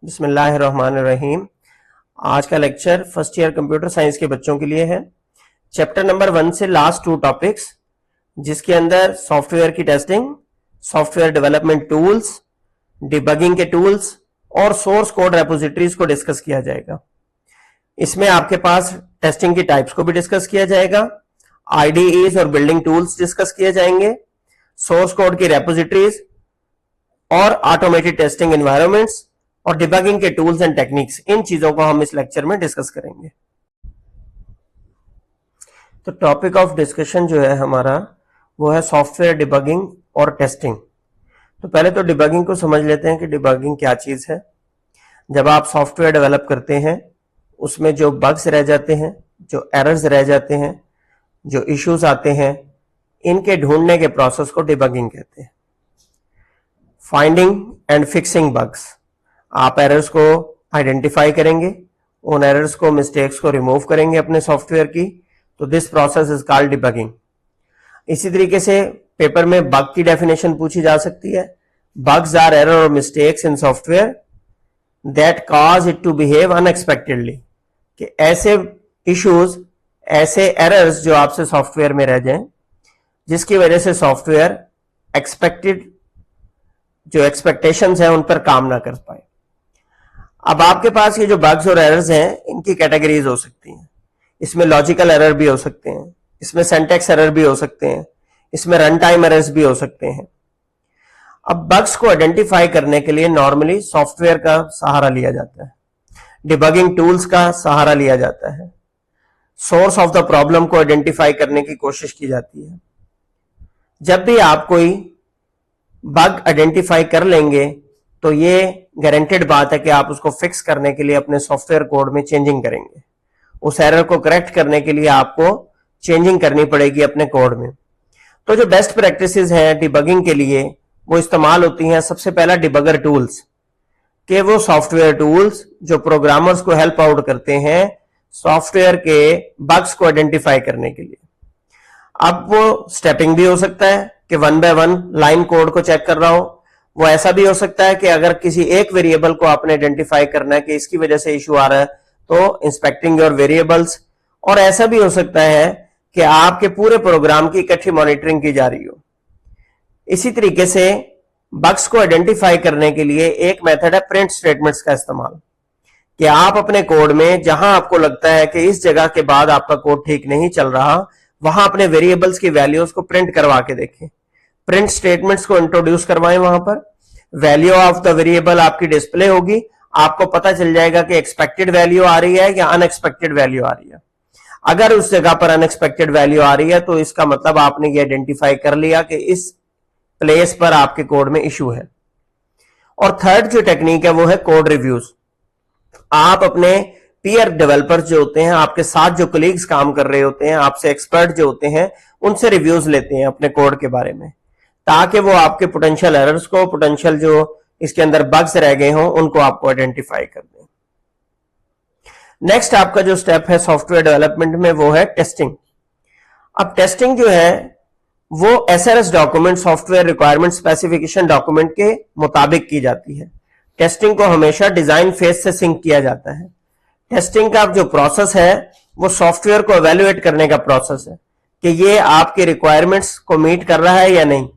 बिस्मिल्लाहिर्रहमानिर्रहीम। आज का lecture first year computer science के बच्चों के लिए है। चैप्टर नंबर 1 से लास्ट 2 टॉपिक्स, जिसके अंदर सॉफ्टवेयर की testing, software development tools, debugging के टूल्स और सोर्स कोड रेपोजिटरीज को डिस्कस किया जाएगा। इसमें आपके पास टेस्टिंग की टाइप्स को भी डिस्कस किया जाएगा, आईडीईज और बिल्डिंग टूल्स डिस्कस किए जाएंगे, सोर्स कोड की रेपोजिटरीज और ऑटोमेटेड टेस्टिंग एनवायरनमेंट्स और डिबगिंग के टूल्स एंड टेक्निक्स, इन चीजों को हम इस लेक्चर में डिस्कस करेंगे। तो टॉपिक ऑफ डिस्कशन जो है हमारा वो है सॉफ्टवेयर डिबगिंग और टेस्टिंग। तो पहले तो डिबगिंग को समझ लेते हैं कि डिबगिंग क्या चीज है। जब आप सॉफ्टवेयर डेवलप करते हैं, उसमें जो बग्स रह जाते हैं, जो एरर्स रह जाते हैं, जो इश्यूज आते हैं, इनके ढूंढने के प्रोसेस को डिबगिंग कहते हैं। फाइंडिंग एंड फिक्सिंग बग्स, आप एरर्स को आइडेंटिफाई करेंगे, उन एरर्स को, मिस्टेक्स को रिमूव करेंगे अपने सॉफ्टवेयर की, तो this process is called debugging. इसी तरीके से पेपर में बग की डेफिनेशन पूछी जा सकती है। बग्स आर एरर और mistakes in software that cause it to behave unexpectedly, कि ऐसे इश्यूज, ऐसे एरर्स जो आपसे सॉफ्टवेयर में रह जाएं, जिसकी वजह से सॉफ्टवेयर जो एक्सपेक्टेशंस हैं उन पर काम ना कर पाए। अब आपके पास ये जो बग्स और एरर्स हैं, इनकी कैटेगरीज हो सकती हैं। इसमें लॉजिकल एरर भी हो सकते हैं, इसमें सिंटैक्स एरर भी हो सकते हैं, इसमें रन टाइम एरर्स भी हो सकते हैं। अब बग्स को आइडेंटिफाई करने के लिए नॉर्मली सॉफ्टवेयर का सहारा लिया जाता है, डिबगिंग टूल्स का सहारा लिया जाता है, सोर्स ऑफ द प्रॉब्लम को आइडेंटिफाई करने की कोशिश की जाती है। जब भी आप कोई बग आइडेंटिफाई कर लेंगे तो ये गारंटेड बात है कि आप उसको फिक्स करने के लिए अपने सॉफ्टवेयर कोड में चेंजिंग करेंगे। उस एरर को करेक्ट करने के लिए आपको चेंजिंग करनी पड़ेगी अपने कोड में। तो जो बेस्ट प्रैक्टिसेस हैं डिबगिंग के लिए, वो इस्तेमाल होती हैं। सबसे पहला डिबगर टूल्स, कि वो सॉफ्टवेयर टूल्स जो प्रोग्रामर्स को हेल्प आउट करते हैं सॉफ्टवेयर के बग्स को आइडेंटिफाई करने के लिए। अब वो स्टेपिंग भी हो सकता है कि 1 बाय 1 लाइन कोड को चेक कर रहा हो। वो ऐसा भी हो सकता है कि अगर किसी एक वेरिएबल को आपने आइडेंटिफाई करना है कि इसकी वजह से इश्यू आ रहा है, तो इंस्पेक्टिंग योर वेरिएबल्स। और ऐसा भी हो सकता है कि आपके पूरे प्रोग्राम की इकट्ठी मॉनिटरिंग की जा रही हो। इसी तरीके से बग्स को आइडेंटिफाई करने के लिए एक मेथड है प्रिंट स्टेटमेंट्स का इस्तेमाल, कि आप अपने कोड में जहां आपको लगता है कि इस जगह के बाद आपका कोड ठीक नहीं चल रहा, वहां अपने वेरिएबल्स की वैल्यूज को प्रिंट करवा के देखें। प्रिंट स्टेटमेंट्स को इंट्रोड्यूस करवाएं। वहां पर वैल्यू ऑफ द वेरिएबल आपकी डिस्प्ले होगी, आपको पता चल जाएगा कि एक्सपेक्टेड वैल्यू आ रही है या अनएक्सपेक्टेड वैल्यू आ रही है। अगर उस जगह पर अनएक्सपेक्टेड वैल्यू आ रही है तो इसका मतलब आपने ये आइडेंटिफाई कर लिया कि इस प्लेस पर आपके कोड में इश्यू है। और थर्ड जो टेक्निक है वो है कोड रिव्यूज। आप अपने पीयर डेवलपर्स जो होते हैं, आपके साथ जो कलीग्स काम कर रहे होते हैं, आपसे एक्सपर्ट जो होते हैं, उनसे रिव्यूज लेते हैं अपने कोड के बारे में, ताकि वो आपके पोटेंशियल एरर्स को, पोटेंशियल जो इसके अंदर बग्स रह गए हों, उनको आपको आइडेंटिफाई कर दें। नेक्स्ट आपका जो स्टेप है सॉफ्टवेयर डेवलपमेंट में, वो है टेस्टिंग। अब टेस्टिंग जो है वो SRS document, software requirement specification document के मुताबिक की जाती है। टेस्टिंग को हमेशा डिजाइन फेज से सिंक किया जाता है। टेस्टिंग का जो प्रोसेस है वो सॉफ्टवेयर को एवेल्युएट करने का प्रोसेस है कि ये आपके रिक्वायरमेंट्स को मीट कर रहा है या नहीं।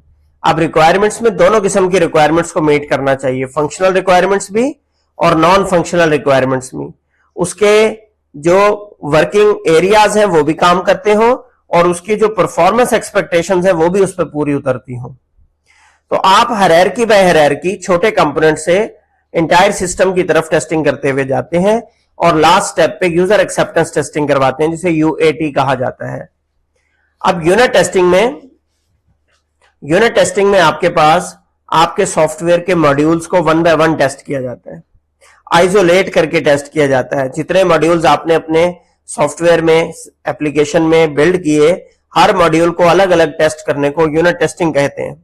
अब रिक्वायरमेंट्स में दोनों किस्म की रिक्वायरमेंट्स को मीट करना चाहिए, फंक्शनल रिक्वायरमेंट्स भी और नॉन फंक्शनल रिक्वायरमेंट्स भी। उसके जो वर्किंग एरियाज हैं वो भी काम करते हो और उसकी जो परफॉर्मेंस एक्सपेक्टेशंस है वो भी उस पर पूरी उतरती हो। तो आप हायरार्की बाय हायरार्की छोटे कंपोनेंट से एंटायर सिस्टम की तरफ टेस्टिंग करते हुए जाते हैं और लास्ट स्टेप पे यूजर एक्सेप्टेंस टेस्टिंग करवाते हैं, जिसे यूएटी कहा जाता है। अब यूनिट टेस्टिंग में आपके पास आपके सॉफ्टवेयर के मॉड्यूल्स को 1 बाय 1 टेस्ट किया जाता है, आइसोलेट करके टेस्ट किया जाता है। जितने मॉड्यूल्स आपने अपने सॉफ्टवेयर में, एप्लीकेशन में बिल्ड किए, हर मॉड्यूल को अलग अलग टेस्ट करने को यूनिट टेस्टिंग कहते हैं।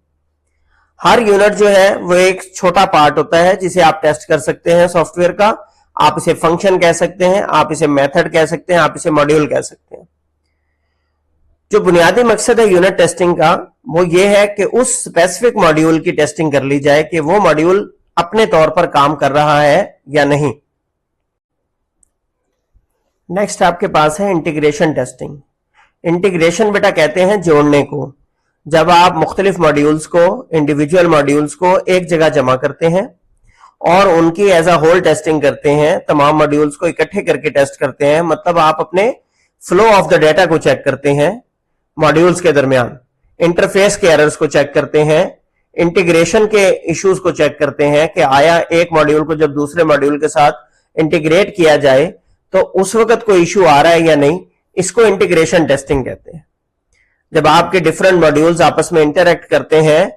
हर यूनिट जो है वो एक छोटा पार्ट होता है जिसे आप टेस्ट कर सकते हैं सॉफ्टवेयर का। आप इसे फंक्शन कह सकते हैं, आप इसे मेथड कह सकते हैं, आप इसे मॉड्यूल कह सकते हैं। जो बुनियादी मकसद है यूनिट टेस्टिंग का वो ये है कि उस स्पेसिफिक मॉड्यूल की टेस्टिंग कर ली जाए कि वो मॉड्यूल अपने तौर पर काम कर रहा है या नहीं। नेक्स्ट आपके पास है इंटीग्रेशन टेस्टिंग। इंटीग्रेशन बेटा कहते हैं जोड़ने को। जब आप मुख्तलिफ मॉड्यूल्स को, इंडिविजुअल मॉड्यूल्स को एक जगह जमा करते हैं और उनकी एज अ होल टेस्टिंग करते हैं, तमाम मॉड्यूल्स को इकट्ठे करके टेस्ट करते हैं, मतलब आप अपने फ्लो ऑफ द डेटा को चेक करते हैं मॉड्यूल्स के दरमियान, इंटरफेस के एरर्स को चेक करते हैं, इंटीग्रेशन के इश्यूज को चेक करते हैं कि आया एक मॉड्यूल को जब दूसरे मॉड्यूल के साथ इंटीग्रेट किया जाए तो उस वक्त कोई इश्यू आ रहा है या नहीं। इसको इंटीग्रेशन टेस्टिंग कहते हैं। जब आपके डिफरेंट मॉड्यूल्स आपस में इंटरेक्ट करते हैं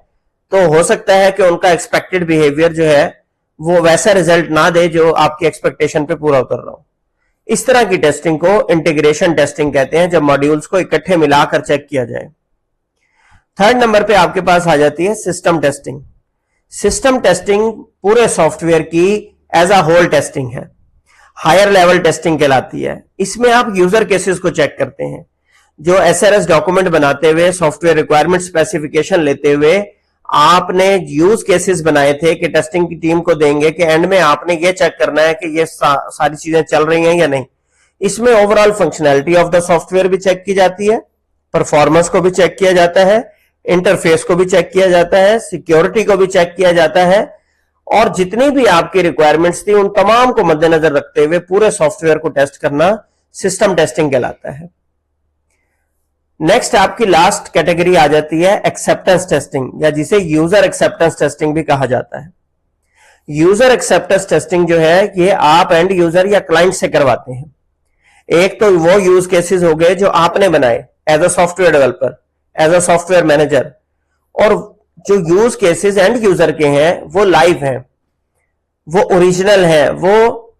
तो हो सकता है कि उनका एक्सपेक्टेड बिहेवियर जो है वो वैसा रिजल्ट ना दे जो आपकी एक्सपेक्टेशन पे पूरा उतर रहा हो। इस तरह की टेस्टिंग को इंटीग्रेशन टेस्टिंग कहते हैं, जब मॉड्यूल्स को इकट्ठे मिलाकर चेक किया जाए। थर्ड नंबर पे आपके पास आ जाती है सिस्टम टेस्टिंग। सिस्टम टेस्टिंग पूरे सॉफ्टवेयर की एज अ होल टेस्टिंग है, हायर लेवल टेस्टिंग कहलाती है। इसमें आप यूजर केसेस को चेक करते हैं। जो एसआरएस डॉक्यूमेंट बनाते हुए, सॉफ्टवेयर रिक्वायरमेंट स्पेसिफिकेशन लेते हुए आपने यूज केसेस बनाए थे कि टेस्टिंग की टीम को देंगे कि एंड में आपने ये चेक करना है कि ये सारी चीजें चल रही हैं या नहीं। इसमें overall functionality of the software भी चेक की जाती है, परफॉर्मेंस को भी चेक किया जाता है, इंटरफेस को भी चेक किया जाता है, सिक्योरिटी को भी चेक किया जाता है, और जितनी भी आपकी रिक्वायरमेंट्स थी उन तमाम को मद्देनजर रखते हुए पूरे सॉफ्टवेयर को टेस्ट करना सिस्टम टेस्टिंग कहलाता है। नेक्स्ट आपकी लास्ट कैटेगरी आ जाती है एक्सेप्टेंस टेस्टिंग, या जिसे यूजर एक्सेप्टेंस टेस्टिंग भी कहा जाता है। यूजर एक्सेप्टेंस टेस्टिंग जो है ये आप एंड यूजर या क्लाइंट से करवाते हैं। एक तो वो यूज केसेस हो गए जो आपने बनाए as a software developer, as a software manager, और जो यूज केसेस एंड यूजर के हैं वो लाइव हैं, वो ओरिजिनल हैं, वो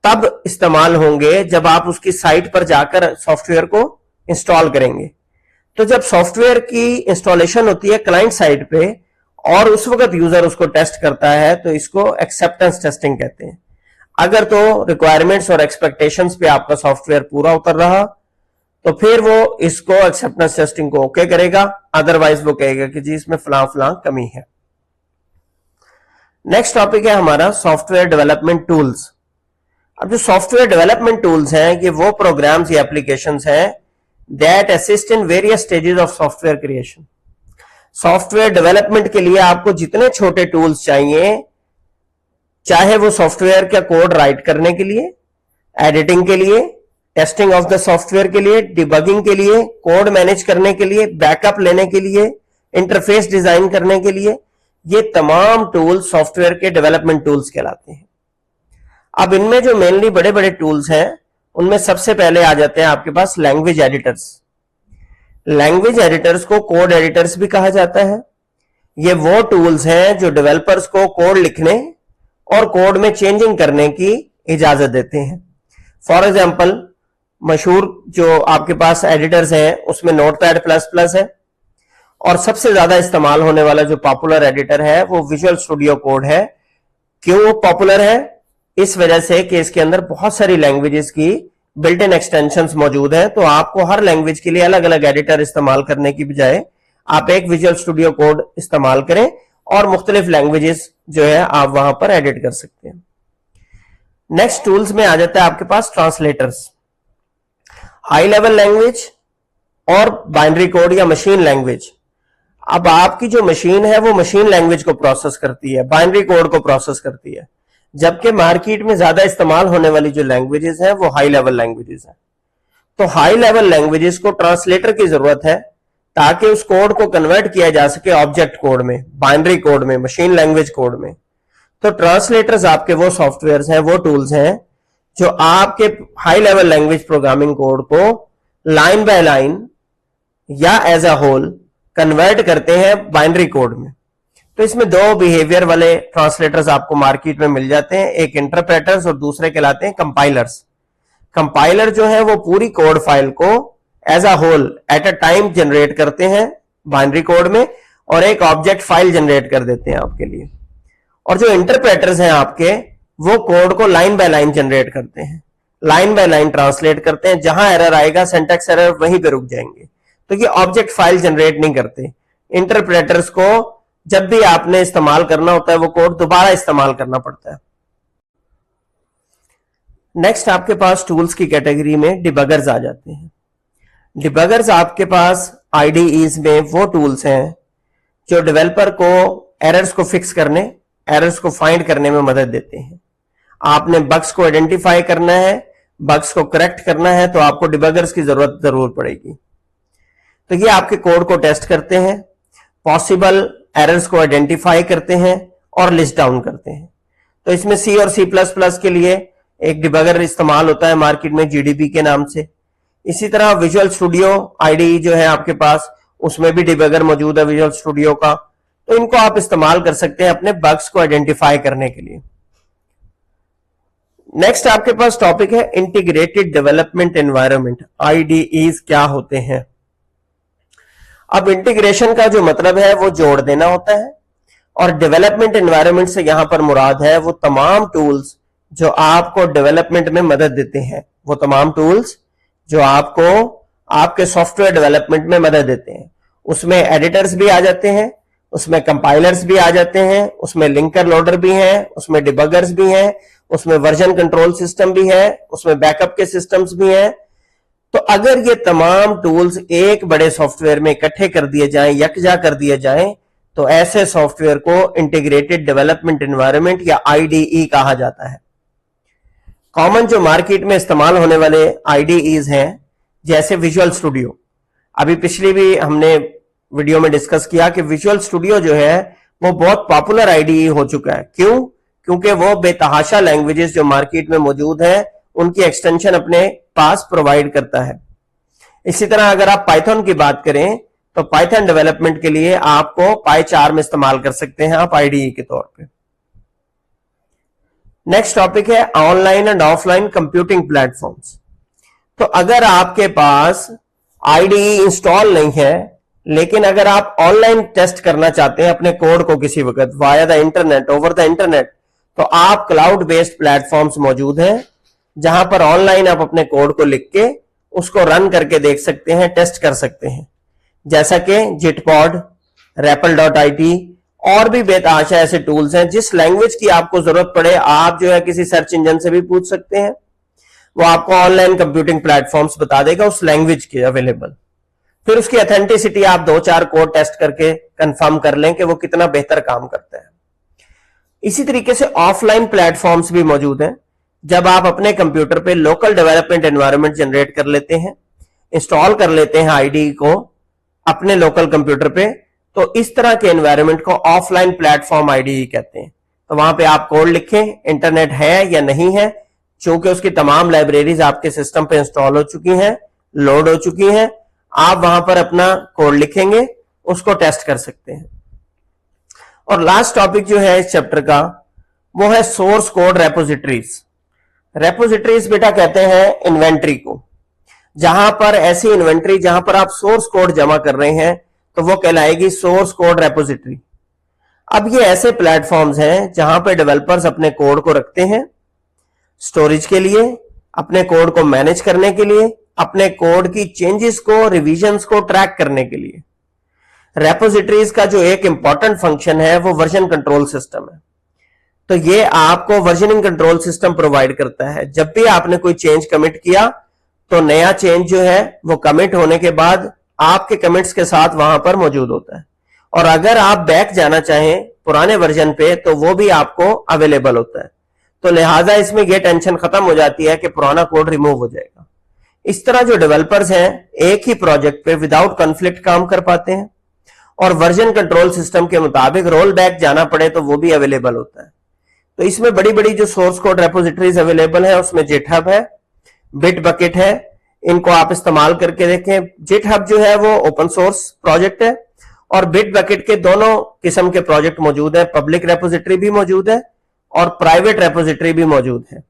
तब इस्तेमाल होंगे जब आप उसकी साइट पर जाकर सॉफ्टवेयर को इंस्टॉल करेंगे। तो जब सॉफ्टवेयर की इंस्टॉलेशन होती है क्लाइंट साइड पे और उस वक्त यूजर उसको टेस्ट करता है तो इसको एक्सेप्टेंस टेस्टिंग कहते हैं। अगर तो रिक्वायरमेंट्स और एक्सपेक्टेशंस पे आपका सॉफ्टवेयर पूरा उतर रहा तो फिर वो इसको एक्सेप्टेंस टेस्टिंग को ओके करेगा, अदरवाइज वो कहेगा कि जी इसमें फलां फलां कमी है। नेक्स्ट टॉपिक है हमारा सॉफ्टवेयर डेवलपमेंट टूल्स। अब जो सॉफ्टवेयर डेवलपमेंट टूल्स हैं ये वो प्रोग्राम्स या एप्लीकेशंस हैं that assist in various stages of software creation। Software development के लिए आपको जितने छोटे टूल्स चाहिए, चाहे वो सॉफ्टवेयर का कोड राइट करने के लिए, एडिटिंग के लिए, टेस्टिंग ऑफ द सॉफ्टवेयर के लिए, डिबगिंग के लिए, कोड मैनेज करने के लिए, बैकअप लेने के लिए, इंटरफेस डिजाइन करने के लिए, ये तमाम टूल्स सॉफ्टवेयर के डेवलपमेंट टूल्स कहलाते हैं। अब इनमें जो मेनली बड़े बड़े टूल्स हैं उनमें सबसे पहले आ जाते हैं आपके पास लैंग्वेज एडिटर्स। लैंग्वेज एडिटर्स को कोड एडिटर्स भी कहा जाता है। ये वो टूल्स हैं जो डेवलपर्स को कोड लिखने और कोड में चेंजिंग करने की इजाजत देते हैं। फॉर एग्जांपल मशहूर जो आपके पास एडिटर्स हैं उसमें नोटपैड प्लस प्लस है, और सबसे ज्यादा इस्तेमाल होने वाला जो पॉपुलर एडिटर है वो विजुअल स्टूडियो कोड है। क्यों पॉपुलर है? इस वजह से कि इसके अंदर बहुत सारी लैंग्वेजेस की बिल्ट इन एक्सटेंशंस मौजूद हैं, तो आपको हर लैंग्वेज के लिए अलग अलग एडिटर इस्तेमाल करने की बजाय आप एक विजुअल स्टूडियो कोड इस्तेमाल करें और मुख्तलिफ लैंग्वेजेस जो है आप वहां पर एडिट कर सकते हैं। नेक्स्ट टूल्स में आ जाता है आपके पास ट्रांसलेटर्स। हाई लेवल लैंग्वेज और बाइनरी कोड या मशीन लैंग्वेज। अब आपकी जो मशीन है वो मशीन लैंग्वेज को प्रोसेस करती है, बाइनरी कोड को प्रोसेस करती है, जबकि मार्केट में ज्यादा इस्तेमाल होने वाली जो लैंग्वेजेस हैं वो हाई लेवल लैंग्वेजेस हैं। तो हाई लेवल लैंग्वेजेस को ट्रांसलेटर की जरूरत है ताकि उस कोड को कन्वर्ट किया जा सके ऑब्जेक्ट कोड में, बाइनरी कोड में, मशीन लैंग्वेज कोड में। तो ट्रांसलेटर्स आपके वो सॉफ्टवेयर हैं, वो टूल्स हैं जो आपके high level language programming code को लाइन बाय लाइन या एज अ होल कन्वर्ट करते हैं बाइनरी कोड में। तो इसमें दो बिहेवियर वाले ट्रांसलेटर्स आपको मार्केट में मिल जाते हैं, एक इंटरप्रेटर्स और दूसरे कहलाते हैं कंपाइलर्स। कंपाइलर जो है वो पूरी कोड फाइल को as a whole at a time generate करते हैं बाइनरी कोड में और एक ऑब्जेक्ट फाइल जनरेट कर देते हैं आपके लिए। और जो इंटरप्रेटर्स हैं आपके वो कोड को लाइन बाय लाइन जनरेट करते हैं, लाइन बाय लाइन ट्रांसलेट करते हैं। जहां एरर आएगा, सिंटैक्स एरर, वहीं पे रुक जाएंगे। तो ये ऑब्जेक्ट फाइल जनरेट नहीं करते। इंटरप्रेटर्स को जब भी आपने इस्तेमाल करना होता है वो कोड दोबारा इस्तेमाल करना पड़ता है। नेक्स्ट आपके पास टूल्स की कैटेगरी में डिबगर्स आ जाते हैं। डिबगर्स आपके पास आईडीईज में वो टूल्स हैं जो डेवलपर को एरर्स को फिक्स करने, एरर्स को फाइंड करने में मदद देते हैं। आपने बग्स को आइडेंटिफाई करना है, बग्स को करेक्ट करना है, तो आपको डिबगर्स की जरूरत जरूर पड़ेगी। तो ये आपके कोड को टेस्ट करते हैं, पॉसिबल एरर्स को आइडेंटिफाई करते हैं और लिस्ट डाउन करते हैं। तो इसमें सी और सी प्लस प्लस के लिए एक डिबगर इस्तेमाल होता है मार्केट में जीडीबी के नाम से। इसी तरह विजुअल स्टूडियो आईडीई जो है आपके पास, उसमें भी डिबगर मौजूद है विजुअल स्टूडियो का। तो इनको आप इस्तेमाल कर सकते हैं अपने बग्स को आइडेंटिफाई करने के लिए। नेक्स्ट आपके पास टॉपिक है इंटीग्रेटेड डेवलपमेंट एनवायरनमेंट। आईडीईज क्या होते हैं? अब इंटीग्रेशन का जो मतलब है वो जोड़ देना होता है, और डेवलपमेंट एनवायरनमेंट से यहां पर मुराद है वो तमाम टूल्स जो आपको डेवलपमेंट में मदद देते हैं, वो तमाम टूल्स जो आपको आपके सॉफ्टवेयर डेवलपमेंट में मदद देते हैं। उसमें एडिटर्स भी आ जाते हैं, उसमें कंपाइलर्स भी आ जाते हैं, उसमें लिंकर लोडर भी हैं, उसमें डिबगर्स भी हैं, उसमें वर्जन कंट्रोल सिस्टम भी है, उसमें बैकअप के सिस्टम्स भी हैं। तो अगर ये तमाम टूल्स एक बड़े सॉफ्टवेयर में इकट्ठे कर दिए जाएं, यकजा कर दिए जाएं, तो ऐसे सॉफ्टवेयर को इंटीग्रेटेड डेवलपमेंट एनवायरनमेंट या आईडीई कहा जाता है। कॉमन जो मार्केट में इस्तेमाल होने वाले आईडीईज हैं, जैसे विजुअल स्टूडियो, अभी पिछली भी हमने वीडियो में डिस्कस किया कि विजुअल स्टूडियो जो है वो बहुत पॉपुलर आईडीई हो चुका है। क्यों? क्योंकि वो बेतहाशा लैंग्वेजेस जो मार्केट में मौजूद है उनकी एक्सटेंशन अपने पास प्रोवाइड करता है। इसी तरह अगर आप पाइथन की बात करें तो पाइथन डेवलपमेंट के लिए आपको पाईचार्म इस्तेमाल कर सकते हैं आप आईडीई के तौर पे। नेक्स्ट टॉपिक है online and offline computing platforms. तो अगर आपके पास आईडीई इंस्टॉल नहीं है, लेकिन अगर आप ऑनलाइन टेस्ट करना चाहते हैं अपने कोड को किसी वक्त via the internet, over the internet, तो आप क्लाउड बेस्ड प्लेटफॉर्म्स मौजूद हैं जहां पर ऑनलाइन आप अपने कोड को लिख के उसको रन करके देख सकते हैं, टेस्ट कर सकते हैं, जैसा कि जिटपॉड, REPL.IT और भी बेतहाशा ऐसे टूल्स हैं। जिस लैंग्वेज की आपको जरूरत पड़े आप जो है किसी सर्च इंजन से भी पूछ सकते हैं, वो आपको ऑनलाइन कंप्यूटिंग प्लेटफॉर्म्स बता देगा उस लैंग्वेज के अवेलेबल। फिर उसकी ऑथेंटिसिटी आप 2-4 कोड टेस्ट करके कंफर्म कर लें कि वो कितना बेहतर काम करता है। इसी तरीके से ऑफलाइन प्लेटफॉर्म्स भी मौजूद हैं। जब आप अपने कंप्यूटर पे लोकल डेवलपमेंट एनवायरनमेंट जनरेट कर लेते हैं, इंस्टॉल कर लेते हैं आईडीई को अपने लोकल कंप्यूटर पे, तो इस तरह के एनवायरनमेंट को ऑफलाइन प्लेटफॉर्म आईडीई कहते हैं। तो वहां पे आप कोड लिखें, इंटरनेट है या नहीं है, चूंकि उसकी तमाम लाइब्रेरीज आपके सिस्टम पे इंस्टॉल हो चुकी हैं, लोड हो चुकी हैं, आप वहां पर अपना कोड लिखेंगे, उसको टेस्ट कर सकते हैं। और लास्ट टॉपिक जो है इस चैप्टर का वो है सोर्स कोड रेपोजिटरीज। रेपोजिटरीज बेटा कहते हैं इन्वेंट्री को, जहां पर ऐसी इन्वेंट्री जहां पर आप सोर्स कोड जमा कर रहे हैं तो वो कहलाएगी सोर्स कोड रेपोजिटरी। अब ये ऐसे प्लेटफॉर्म्स हैं जहां पर डेवलपर्स अपने कोड को रखते हैं स्टोरेज के लिए, अपने कोड को मैनेज करने के लिए, अपने कोड की चेंजेस को, रिवीजन्स को ट्रैक करने के लिए। रेपोजिटरीज का जो एक इंपॉर्टेंट फंक्शन है वो वर्जन कंट्रोल सिस्टम है। तो ये आपको वर्जनिंग कंट्रोल सिस्टम प्रोवाइड करता है। जब भी आपने कोई चेंज कमिट किया तो नया चेंज जो है वो कमिट होने के बाद आपके कमिट्स के साथ वहां पर मौजूद होता है, और अगर आप बैक जाना चाहें पुराने वर्जन पे तो वो भी आपको अवेलेबल होता है। तो लिहाजा इसमें यह टेंशन खत्म हो जाती है कि पुराना कोड रिमूव हो जाएगा। इस तरह जो डेवलपर्स हैं एक ही प्रोजेक्ट पे विदाउट कॉन्फ्लिक्ट काम कर पाते हैं, और वर्जन कंट्रोल सिस्टम के मुताबिक रोल बैक जाना पड़े तो वो भी अवेलेबल होता है। तो इसमें बड़ी बड़ी जो सोर्स कोड रेपोजिटरीज अवेलेबल है उसमें जिटहब है, बिटबकेट है, इनको आप इस्तेमाल करके देखें। जिटहब जो है वो ओपन सोर्स प्रोजेक्ट है और बिटबकेट के दोनों किस्म के प्रोजेक्ट मौजूद है। पब्लिक रेपोजिटरी भी मौजूद है और प्राइवेट रेपोजिटरी भी मौजूद है।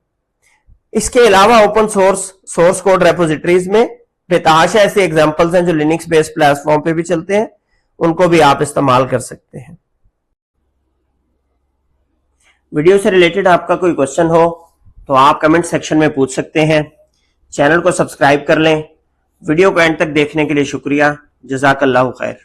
इसके अलावा ओपन सोर्स कोड रेपोजिटरीज में बेतहाशा ऐसे एग्जांपल्स हैं जो लिनक्स बेस्ड प्लेटफॉर्म पे भी चलते हैं, उनको भी आप इस्तेमाल कर सकते हैं। वीडियो से रिलेटेड आपका कोई क्वेश्चन हो तो आप कमेंट सेक्शन में पूछ सकते हैं। चैनल को सब्सक्राइब कर लें। वीडियो को एंड तक देखने के लिए शुक्रिया। जज़ाकल्लाहु खैर।